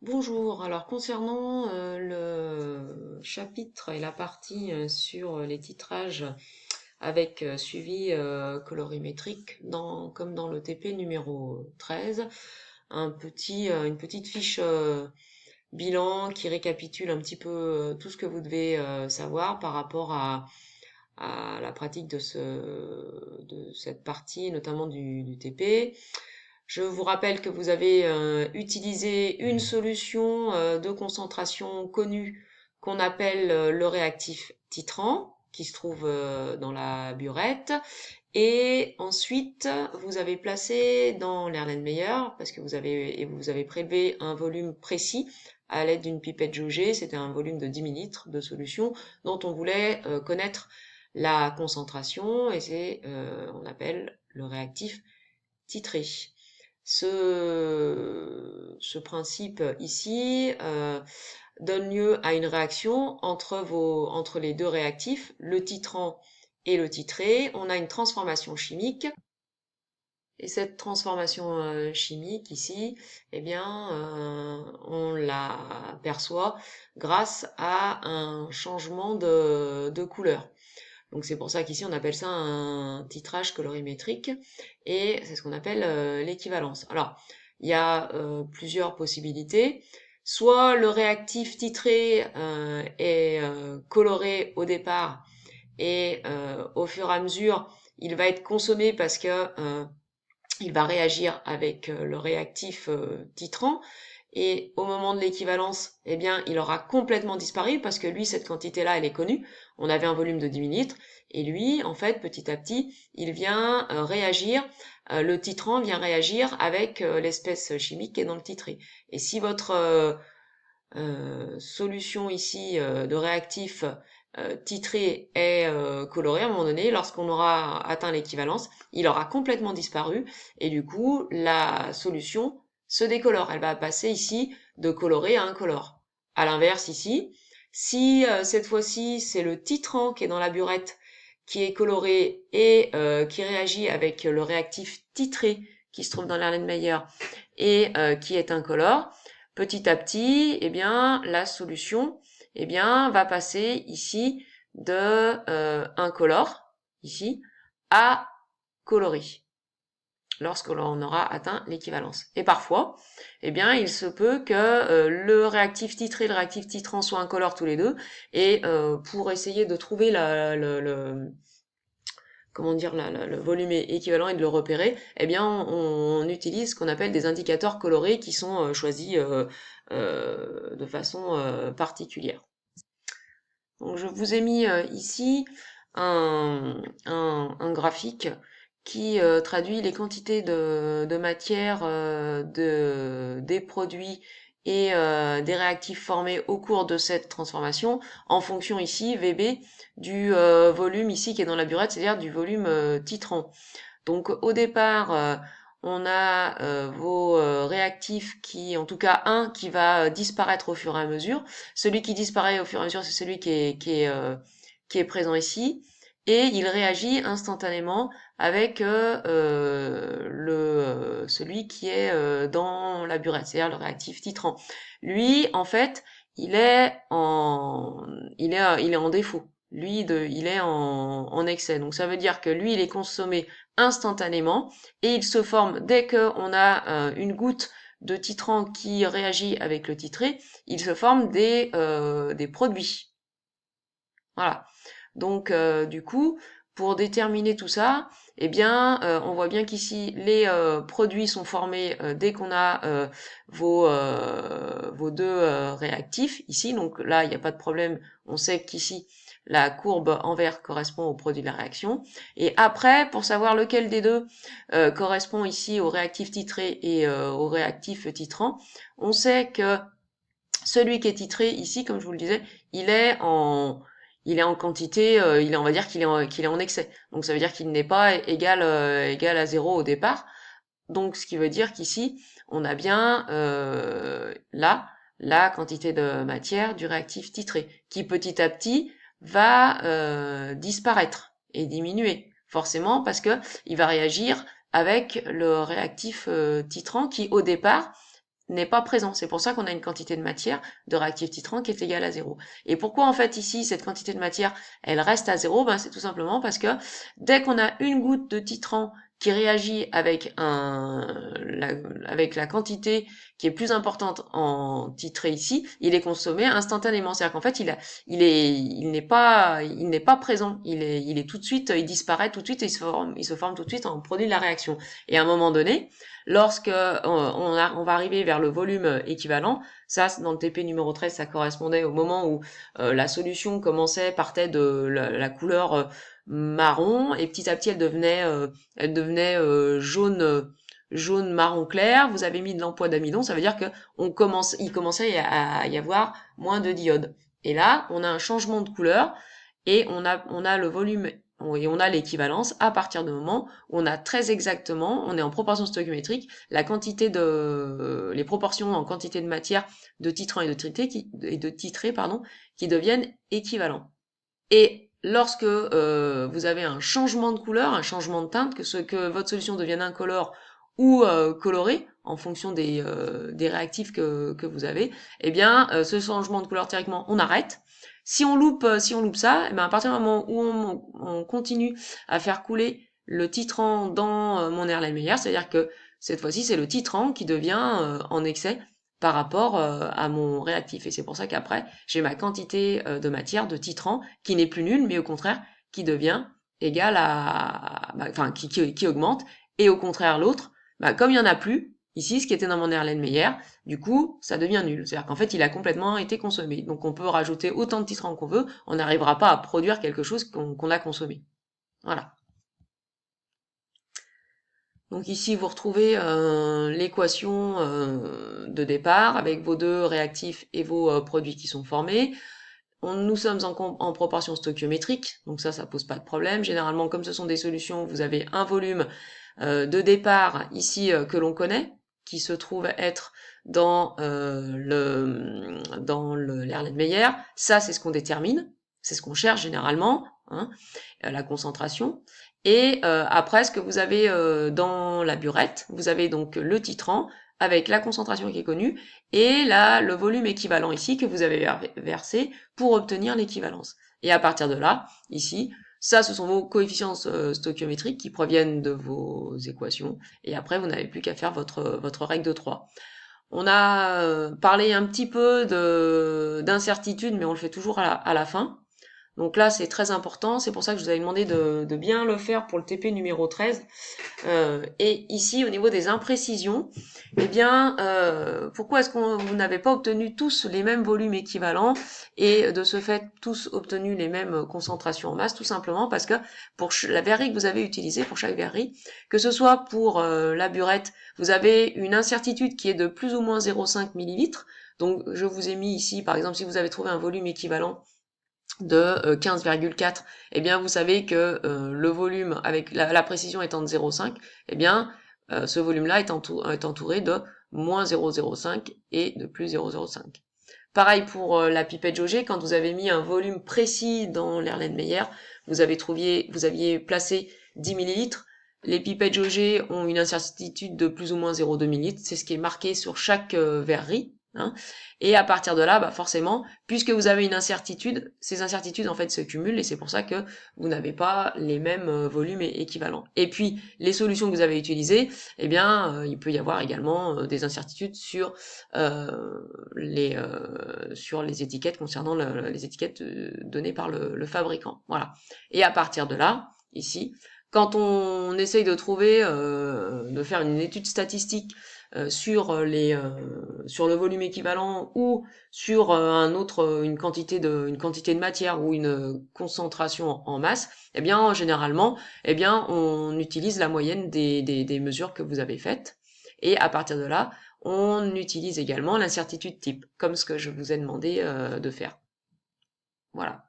Bonjour, alors concernant le chapitre et la partie sur les titrages avec suivi colorimétrique, comme dans le TP numéro 13, une petite fiche bilan qui récapitule un petit peu tout ce que vous devez savoir par rapport à la pratique de cette partie, notamment du TP. Je vous rappelle que vous avez utilisé une solution de concentration connue qu'on appelle le réactif titrant, qui se trouve dans la burette. Et ensuite, vous avez placé dans l'Erlenmeyer, parce que vous avez prélevé un volume précis à l'aide d'une pipette jaugée. C'était un volume de 10 millilitres de solution dont on voulait connaître la concentration, et on appelle le réactif titré. Ce principe ici donne lieu à une réaction entre les deux réactifs, le titrant et le titré. On a une transformation chimique. Et cette transformation chimique ici, eh bien, on la perçoit grâce à un changement de couleur. Donc c'est pour ça qu'ici on appelle ça un titrage colorimétrique et c'est ce qu'on appelle l'équivalence. Alors, il y a plusieurs possibilités. Soit le réactif titré est coloré au départ et au fur et à mesure, il va être consommé parce que il va réagir avec le réactif titrant et au moment de l'équivalence, eh bien, il aura complètement disparu parce que lui, cette quantité-là, elle est connue. On avait un volume de 10 millilitres et lui, en fait, petit à petit, il vient réagir, le titrant vient réagir avec l'espèce chimique qui est dans le titré. Et si votre solution ici de réactif titré est coloré, à un moment donné, lorsqu'on aura atteint l'équivalence, il aura complètement disparu et du coup, la solution se décolore. Elle va passer ici de coloré à incolore. À l'inverse ici, si cette fois-ci c'est le titrant qui est dans la burette qui est coloré et qui réagit avec le réactif titré qui se trouve dans l'Erlenmeyer et qui est incolore, petit à petit, eh bien, la solution, eh bien, va passer ici de incolore, ici, à coloré, lorsque l'on aura atteint l'équivalence. Et parfois, eh bien, il se peut que le réactif titré et le réactif titrant soient incolores tous les deux, et pour essayer de trouver comment dire, le volume équivalent et de le repérer, eh bien, on utilise ce qu'on appelle des indicateurs colorés qui sont choisis de façon particulière. Donc, je vous ai mis ici un graphique qui traduit les quantités de matière des produits et des réactifs formés au cours de cette transformation en fonction ici, VB, du volume ici qui est dans la burette, c'est-à-dire du volume titrant. Donc au départ, on a vos réactifs qui, en tout cas un qui va disparaître au fur et à mesure. Celui qui disparaît au fur et à mesure, c'est celui qui est présent ici. Et il réagit instantanément avec celui qui est dans la burette, c'est-à-dire le réactif titrant. Lui, en fait, il est en défaut. Il est en excès. Donc ça veut dire que lui, il est consommé instantanément et il se forme dès qu'on a une goutte de titrant qui réagit avec le titré, il se forme des produits. Voilà. Donc du coup, pour déterminer tout ça, eh bien, on voit bien qu'ici les produits sont formés dès qu'on a vos deux réactifs ici. Donc là, il n'y a pas de problème. On sait qu'ici la courbe en vert correspond au produit de la réaction. Et après, pour savoir lequel des deux correspond ici au réactif titré et au réactif titrant, on sait que celui qui est titré ici, comme je vous le disais, il est en il est en quantité, on va dire qu'il est en excès. Donc ça veut dire qu'il n'est pas égal à zéro au départ. Donc ce qui veut dire qu'ici, on a bien là la quantité de matière du réactif titré, qui petit à petit va disparaître et diminuer, forcément parce que il va réagir avec le réactif titrant qui au départ n'est pas présent. C'est pour ça qu'on a une quantité de matière de réactif titrant qui est égale à 0. Et pourquoi en fait ici cette quantité de matière elle reste à 0? Ben, c'est tout simplement parce que dès qu'on a une goutte de titrant qui réagit avec avec la quantité qui est plus importante en titré ici, il est consommé instantanément. C'est-à-dire qu'en fait, il n'est pas présent. Il est tout de suite, il disparaît tout de suite et il se forme tout de suite en produit de la réaction. Et à un moment donné, lorsque on va arriver vers le volume équivalent, ça, dans le TP numéro 13, ça correspondait au moment où la solution partait de la couleur marron, et petit à petit, elle devenait jaune marron clair. Vous avez mis de l'emploi d'amidon, ça veut dire que il commençait à y avoir moins de diodes. Et là, on a un changement de couleur et on a le volume et on a l'équivalence à partir du moment où on a très exactement, on est en proportion stoichiométrique, les proportions en quantité de matière de titrant et de titré, pardon, qui deviennent équivalents. Et lorsque vous avez un changement de couleur, un changement de teinte, que votre solution devienne incolore ou colorée en fonction des réactifs que vous avez, eh bien ce changement de couleur théoriquement on arrête. Si on loupe ça, eh bien, à partir du moment où on continue à faire couler le titrant dans mon Erlenmeyer, c'est-à-dire que cette fois-ci c'est le titrant qui devient en excès par rapport à mon réactif. Et c'est pour ça qu'après, j'ai ma quantité de matière, de titrant, qui n'est plus nulle, mais au contraire, qui devient égale enfin, qui augmente. Et au contraire, l'autre, comme il n'y en a plus, ici, ce qui était dans mon Erlenmeyer, du coup, ça devient nul. C'est-à-dire qu'en fait, il a complètement été consommé. Donc, on peut rajouter autant de titrants qu'on veut, on n'arrivera pas à produire quelque chose qu'on a consommé. Voilà. Donc ici, vous retrouvez l'équation de départ avec vos deux réactifs et vos produits qui sont formés. Nous sommes en proportion stoichiométrique, donc ça pose pas de problème. Généralement, comme ce sont des solutions, vous avez un volume de départ ici que l'on connaît, qui se trouve être dans l'Erlenmeyer. Ça, c'est ce qu'on détermine, c'est ce qu'on cherche généralement, hein, la concentration. Et après, ce que vous avez dans la burette, vous avez donc le titrant avec la concentration qui est connue et là le volume équivalent ici que vous avez versé pour obtenir l'équivalence. Et à partir de là, ici, ça ce sont vos coefficients stoichiométriques qui proviennent de vos équations et après vous n'avez plus qu'à faire votre règle de 3. On a parlé un petit peu d'incertitude, mais on le fait toujours à la fin. Donc là, c'est très important. C'est pour ça que je vous avais demandé de bien le faire pour le TP numéro 13. Et ici, au niveau des imprécisions, eh bien, pourquoi est-ce que vous n'avez pas obtenu tous les mêmes volumes équivalents et de ce fait tous obtenu les mêmes concentrations en masse? Tout simplement parce que pour la verrerie que vous avez utilisée, pour chaque verrerie, que ce soit pour la burette, vous avez une incertitude qui est de plus ou moins 0,5 millilitres. Donc, je vous ai mis ici, par exemple, si vous avez trouvé un volume équivalent de 15,4, eh bien vous savez que le volume avec la précision étant de 0,5, eh bien ce volume-là est entouré de moins 0,05 et de plus 0,05. Pareil pour la pipette jaugée, quand vous avez mis un volume précis dans l'Erlenmeyer, vous aviez placé 10 millilitres. Les pipettes jaugées ont une incertitude de plus ou moins 0,2 millilitres, c'est ce qui est marqué sur chaque verrerie. Hein. Et à partir de là, forcément, puisque vous avez une incertitude, ces incertitudes en fait se cumulent et c'est pour ça que vous n'avez pas les mêmes volumes équivalents. Et puis les solutions que vous avez utilisées, eh bien, il peut y avoir également des incertitudes sur les étiquettes concernant les étiquettes données par le fabricant. Voilà. Et à partir de là, ici, quand on essaye de de faire une étude statistique sur le volume équivalent ou sur une quantité de matière ou une concentration en masse, eh bien généralement, eh bien on utilise la moyenne des mesures que vous avez faites et à partir de là, on utilise également l'incertitude type comme ce que je vous ai demandé de faire. Voilà.